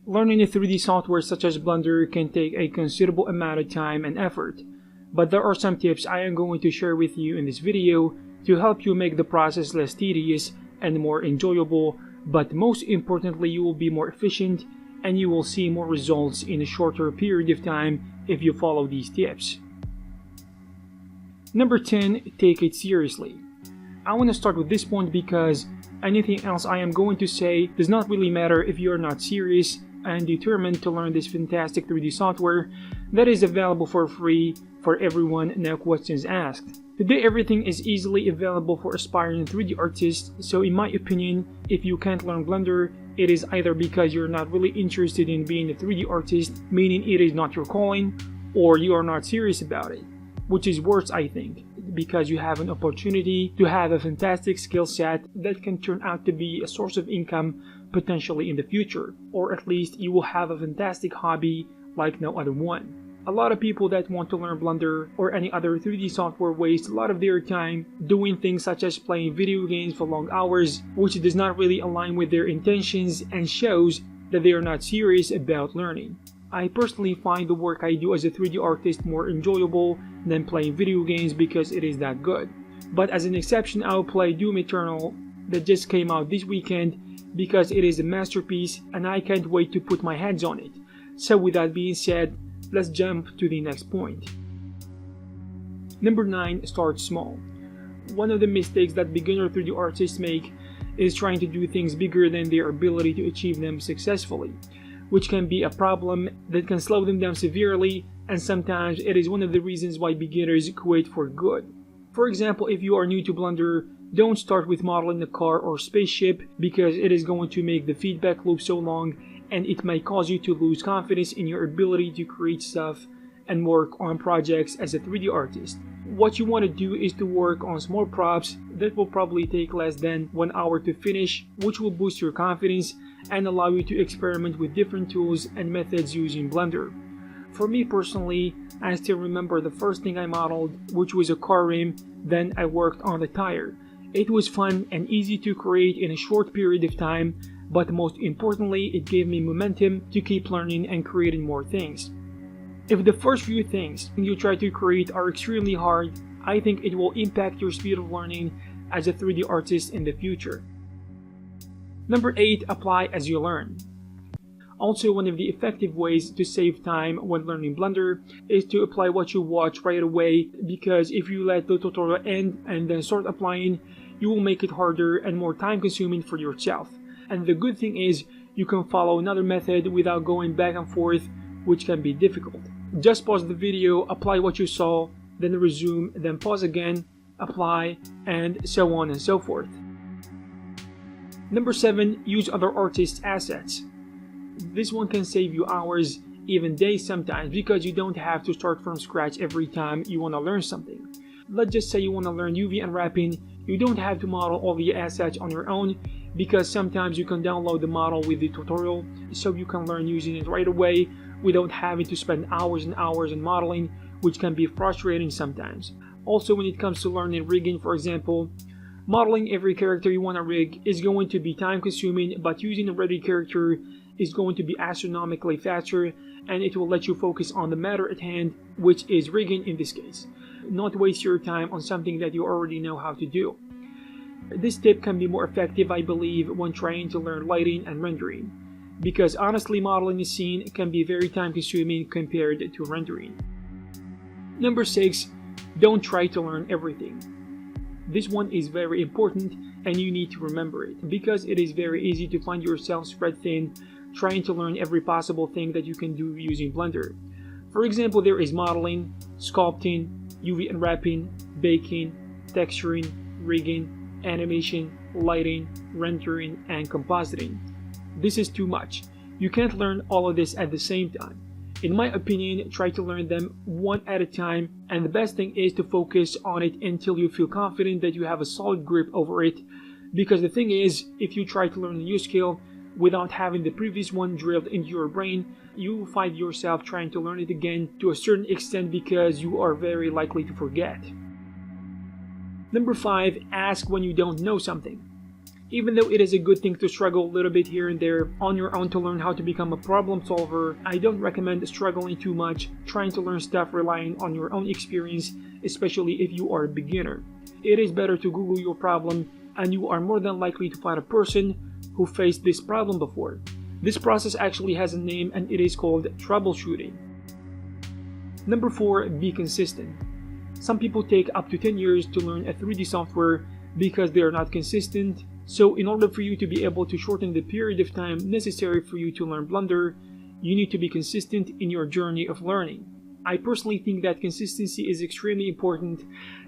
Learning a 3D software such as Blender can take a considerable amount of time and effort, but there are some tips I am going to share with you in this video to help you make the process less tedious and more enjoyable, but most importantly you will be more efficient and you will see more results in a shorter period of time if you follow these tips. Number 10. Take it seriously. I want to start with this point because anything else I am going to say does not really matter if you are not serious and determined to learn this fantastic 3D software that is available for free for everyone, no questions asked. Today everything is easily available for aspiring 3D artists, so in my opinion, if you can't learn Blender, it is either because you're not really interested in being a 3D artist, meaning it is not your calling, or you are not serious about it, which is worse I think, because you have an opportunity to have a fantastic skill set that can turn out to be a source of income potentially in the future, or at least you will have a fantastic hobby like no other one. A lot of people that want to learn Blender or any other 3D software waste a lot of their time doing things such as playing video games for long hours, which does not really align with their intentions and shows that they are not serious about learning. I personally find the work I do as a 3D artist more enjoyable than playing video games because it is that good. But as an exception, I'll play Doom Eternal that just came out this weekend because it is a masterpiece and I can't wait to put my hands on it. So with that being said, let's jump to the next point. Number 9. Start small. One of the mistakes that beginner 3D artists make is trying to do things bigger than their ability to achieve them successfully, which can be a problem that can slow them down severely, and sometimes it is one of the reasons why beginners quit for good. For example, if you are new to Blender, don't start with modeling a car or spaceship because it is going to make the feedback loop so long and it may cause you to lose confidence in your ability to create stuff and work on projects as a 3D artist. What you want to do is to work on small props that will probably take less than 1 hour to finish, which will boost your confidence and allow you to experiment with different tools and methods using Blender. For me personally, I still remember the first thing I modeled, which was a car rim, then I worked on the tire. It was fun and easy to create in a short period of time, but most importantly, it gave me momentum to keep learning and creating more things. If the first few things you try to create are extremely hard, I think it will impact your speed of learning as a 3D artist in the future. Number 8. Apply as you learn. Also, one of the effective ways to save time when learning Blender is to apply what you watch right away, because if you let the tutorial end and then start applying, you will make it harder and more time consuming for yourself. And the good thing is you can follow another method without going back and forth, which can be difficult. Just pause the video, apply what you saw, then resume, then pause again, apply, and so on and so forth. Number 7. Use other artists' assets. This one can save you hours, even days sometimes, because you don't have to start from scratch every time you want to learn something. Let's just say you want to learn UV unwrapping. You don't have to model all the assets on your own, because sometimes you can download the model with the tutorial, so you can learn using it right away without having to spend hours and hours in modeling, which can be frustrating sometimes. Also, when it comes to learning rigging, for example, modeling every character you want to rig is going to be time consuming, but using a ready character is going to be astronomically faster, and it will let you focus on the matter at hand, which is rigging in this case. Not waste your time on something that you already know how to do. This tip can be more effective, I believe, when trying to learn lighting and rendering, because honestly modeling a scene can be very time consuming compared to rendering. Number 6. Don't try to learn everything. This one is very important and you need to remember it, because it is very easy to find yourself spread thin trying to learn every possible thing that you can do using Blender. For example, there is modeling, sculpting, UV unwrapping, baking, texturing, rigging, animation, lighting, rendering, and compositing. This is too much. You can't learn all of this at the same time. In my opinion, try to learn them one at a time, and the best thing is to focus on it until you feel confident that you have a solid grip over it, because the thing is, if you try to learn a new skill without having the previous one drilled into your brain, you will find yourself trying to learn it again to a certain extent because you are very likely to forget. Number 5. Ask when you don't know something. Even though it is a good thing to struggle a little bit here and there on your own to learn how to become a problem solver, I don't recommend struggling too much trying to learn stuff relying on your own experience, especially if you are a beginner. It is better to Google your problem, and you are more than likely to find a person who faced this problem before. This process actually has a name, and it is called troubleshooting. Number 4, be consistent. Some people take up to 10 years to learn a 3D software because they are not consistent. So in order for you to be able to shorten the period of time necessary for you to learn Blender, you need to be consistent in your journey of learning. I personally think that consistency is extremely important,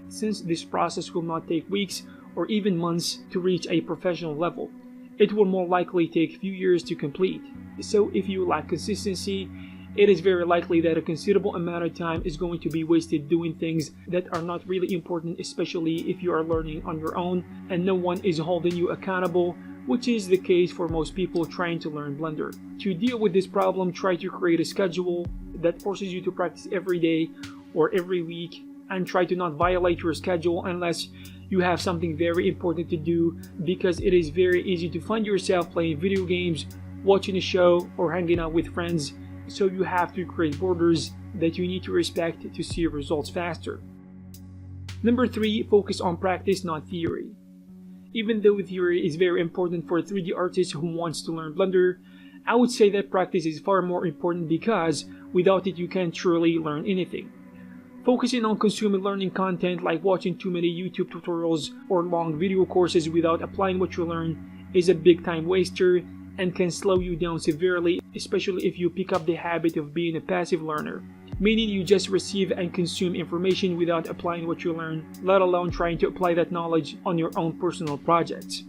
since this process will not take weeks or even months to reach a professional level. It will more likely take a few years to complete. So if you lack consistency, it is very likely that a considerable amount of time is going to be wasted doing things that are not really important, especially if you are learning on your own and no one is holding you accountable, which is the case for most people trying to learn Blender. To deal with this problem, try to create a schedule that forces you to practice every day or every week, and try to not violate your schedule unless you have something very important to do, because it is very easy to find yourself playing video games, watching a show, or hanging out with friends. So you have to create borders that you need to respect to see results faster. Number 3, focus on practice, not theory. Even though theory is very important for a 3D artist who wants to learn Blender, I would say that practice is far more important, because without it you can't truly learn anything. Focusing on consuming learning content like watching too many YouTube tutorials or long video courses without applying what you learn is a big time waster and can slow you down severely, especially if you pick up the habit of being a passive learner, meaning you just receive and consume information without applying what you learn, let alone trying to apply that knowledge on your own personal projects.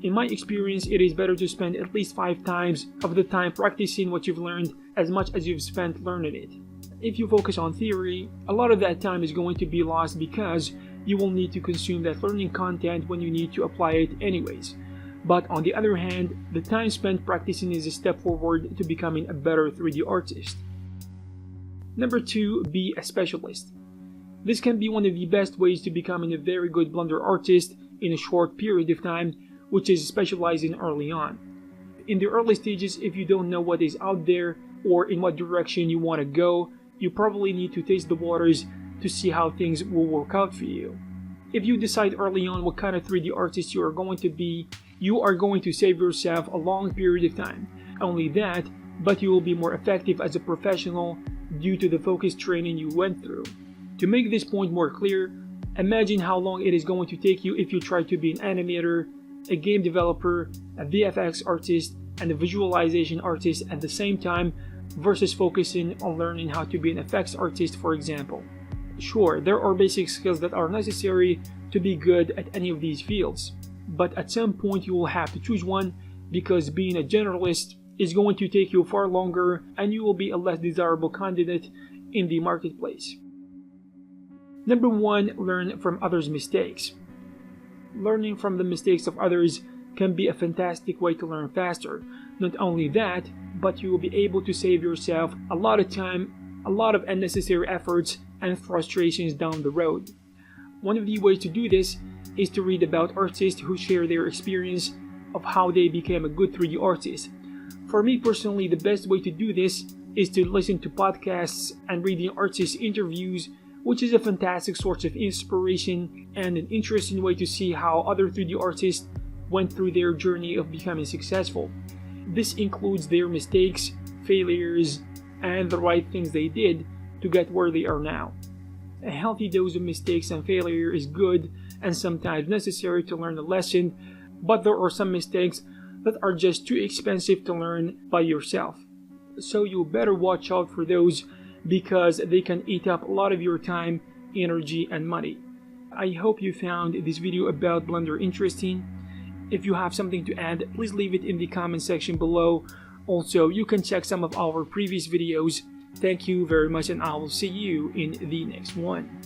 In my experience, it is better to spend at least 5 times of the time practicing what you've learned as much as you've spent learning it. If you focus on theory, a lot of that time is going to be lost because you will need to consume that learning content when you need to apply it anyways. But on the other hand, the time spent practicing is a step forward to becoming a better 3D artist. Number 2, be a specialist. This can be one of the best ways to becoming a very good Blender artist in a short period of time, which is specializing early on. In the early stages, if you don't know what is out there or in what direction you want to go, you probably need to taste the waters to see how things will work out for you. If you decide early on what kind of 3D artist you are going to be, you are going to save yourself a long period of time. Only that, but you will be more effective as a professional due to the focused training you went through. To make this point more clear, imagine how long it is going to take you if you try to be an animator, a game developer, a VFX artist, and a visualization artist at the same time, versus focusing on learning how to be an effects artist, for example. Sure, there are basic skills that are necessary to be good at any of these fields, but at some point you will have to choose one, because being a generalist is going to take you far longer and you will be a less desirable candidate in the marketplace. Number 1, learn from others' mistakes. Learning from the mistakes of others can be a fantastic way to learn faster. Not only that, but you will be able to save yourself a lot of time, a lot of unnecessary efforts, and frustrations down the road. One of the ways to do this is to read about artists who share their experience of how they became a good 3D artist. For me personally, the best way to do this is to listen to podcasts and reading artists' interviews, which is a fantastic source of inspiration and an interesting way to see how other 3D artists went through their journey of becoming successful. This includes their mistakes, failures, and the right things they did to get where they are now. A healthy dose of mistakes and failure is good and sometimes necessary to learn a lesson, but there are some mistakes that are just too expensive to learn by yourself. So you better watch out for those, because they can eat up a lot of your time, energy, and money. I hope you found this video about Blender interesting. If you have something to add, please leave it in the comment section below. Also, you can check some of our previous videos. Thank you very much, and I will see you in the next one.